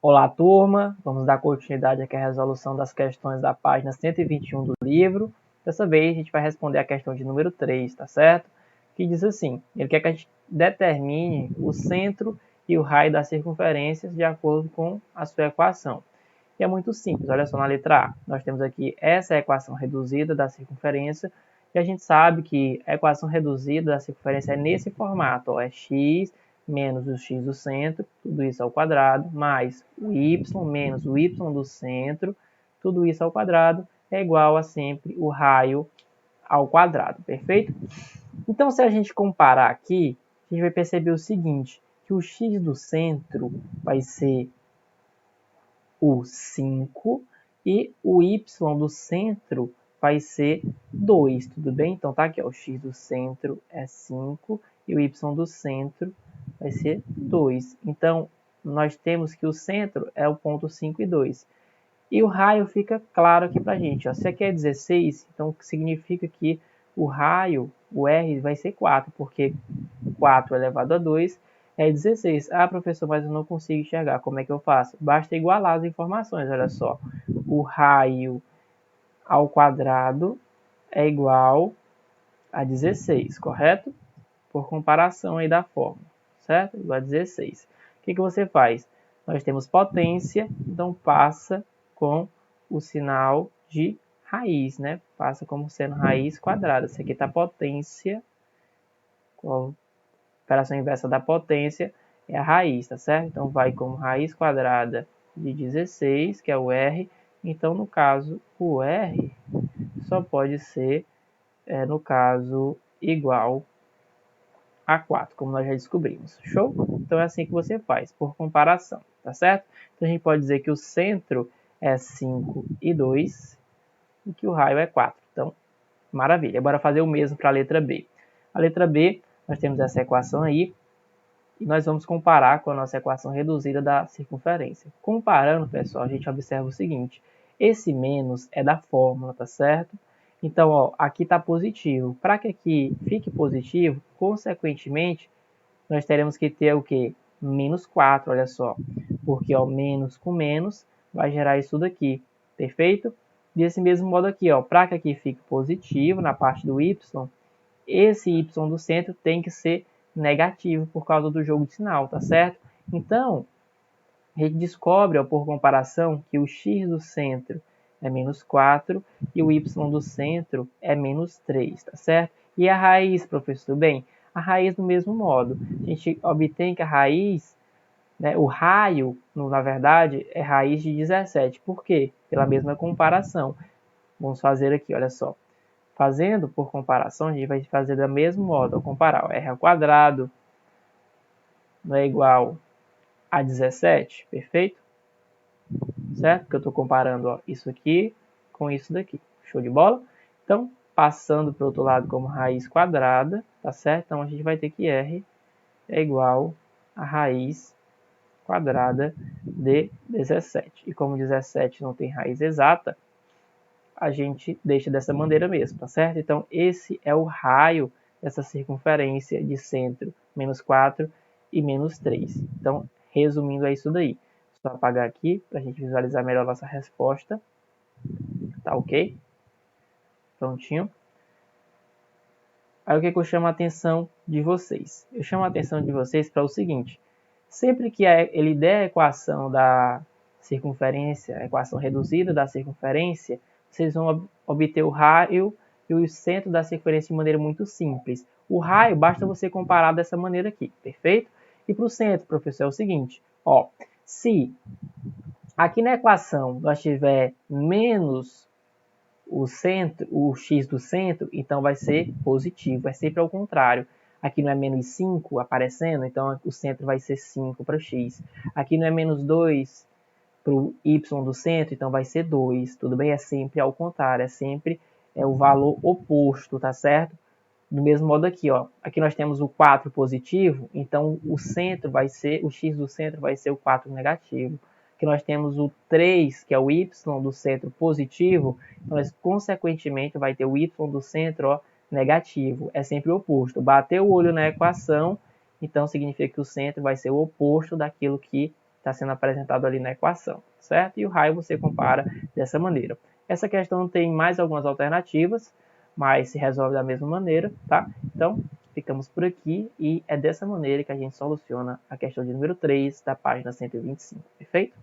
Olá, turma! Vamos dar continuidade aqui à resolução das questões da página 121 do livro. Dessa vez, a gente vai responder a questão de número 3, tá certo? Que diz assim, ele quer que a gente determine o centro e o raio das circunferências de acordo com a sua equação. E é muito simples, olha só na letra A. Nós temos aqui essa equação reduzida da circunferência, e a gente sabe que a equação reduzida da circunferência é nesse formato, ó, é x menos o x do centro, tudo isso ao quadrado, mais o y menos o y do centro, tudo isso ao quadrado, é igual a sempre o raio ao quadrado, perfeito? Então, se a gente comparar aqui, a gente vai perceber o seguinte, que o x do centro vai ser o 5 e o y do centro vai ser 2, tudo bem? Então, tá aqui, ó, o x do centro é 5 e o y do centro vai ser 2. Então, nós temos que o centro é o ponto 5 e 2. E o raio fica claro aqui pra gente, ó. Se aqui é 16, então significa que o raio, o R, vai ser 4, porque 4 elevado a 2 é 16. Ah, professor, mas eu não consigo enxergar. Como é que eu faço? Basta igualar as informações, olha só. O raio ao quadrado é igual a 16, correto? Por comparação aí da fórmula, certo? Igual a 16. O que você faz? Nós temos potência, então passa com o sinal de raiz, né? Passa como sendo raiz quadrada. Isso aqui está potência, a operação inversa da potência é a raiz, tá certo? Então vai como raiz quadrada de 16, que é o R. Então, no caso, o R só pode ser, no caso, igual a 4, como nós já descobrimos. Show? Então é assim que você faz, por comparação, tá certo? Então a gente pode dizer que o centro é 5 e 2 e que o raio é 4. Então, maravilha. Bora fazer o mesmo para a letra B. A letra B, nós temos essa equação aí e nós vamos comparar com a nossa equação reduzida da circunferência. Comparando, pessoal, a gente observa o seguinte, esse menos é da fórmula, tá certo? Então, ó, aqui está positivo. Para que aqui fique positivo, consequentemente, nós teremos que ter o quê? Menos 4, olha só. Porque ó, menos com menos vai gerar isso daqui, perfeito? Desse mesmo modo aqui, ó, para que aqui fique positivo na parte do y, esse y do centro tem que ser negativo por causa do jogo de sinal, tá certo? Então, a gente descobre, ó, por comparação, que o x do centro é menos 4 e o y do centro é menos 3, tá certo? E a raiz, professor? Bem, a raiz do mesmo modo. A gente obtém que a raiz, né, o raio, na verdade, é raiz de 17. Por quê? Pela mesma comparação. Vamos fazer aqui, olha só. Fazendo por comparação, a gente vai fazer da mesmo modo. Ao comparar, ó, r ao quadrado não é igual a 17, perfeito? Certo? Porque eu estou comparando, ó, isso aqui com isso daqui. Show de bola? Então, passando para o outro lado como raiz quadrada, tá certo? Então, a gente vai ter que r é igual a raiz quadrada de 17. E como 17 não tem raiz exata, a gente deixa dessa maneira mesmo, tá certo? Então, esse é o raio dessa circunferência de centro, menos 4 e menos 3. Então, resumindo, é isso daí. Só apagar aqui para a gente visualizar melhor a nossa resposta. Tá ok? Prontinho. Aí o que eu chamo a atenção de vocês? Eu chamo a atenção de vocês para o seguinte. Sempre que ele der a equação da circunferência, a equação reduzida da circunferência, vocês vão obter o raio e o centro da circunferência de maneira muito simples. O raio, basta você comparar dessa maneira aqui, perfeito? E para o centro, professor, é o seguinte, ó, se aqui na equação nós tiver menos o centro, o x do centro, então vai ser positivo, é sempre ao contrário. Aqui não é menos 5 aparecendo, então o centro vai ser 5 para x. Aqui não é menos 2 para o y do centro, então vai ser 2. Tudo bem? É sempre ao contrário, é sempre o valor oposto, tá certo? Do mesmo modo aqui, ó. Aqui nós temos o 4 positivo, então o centro vai ser, o x do centro vai ser o 4 negativo. Aqui nós temos o 3, que é o y do centro positivo, então nós, consequentemente, vai ter o y do centro, ó, negativo. É sempre o oposto. Bateu o olho na equação, então significa que o centro vai ser o oposto daquilo que está sendo apresentado ali na equação, certo? E o raio você compara dessa maneira. Essa questão tem mais algumas alternativas, mas se resolve da mesma maneira, tá? Então, ficamos por aqui e é dessa maneira que a gente soluciona a questão de número 3 da página 125, perfeito?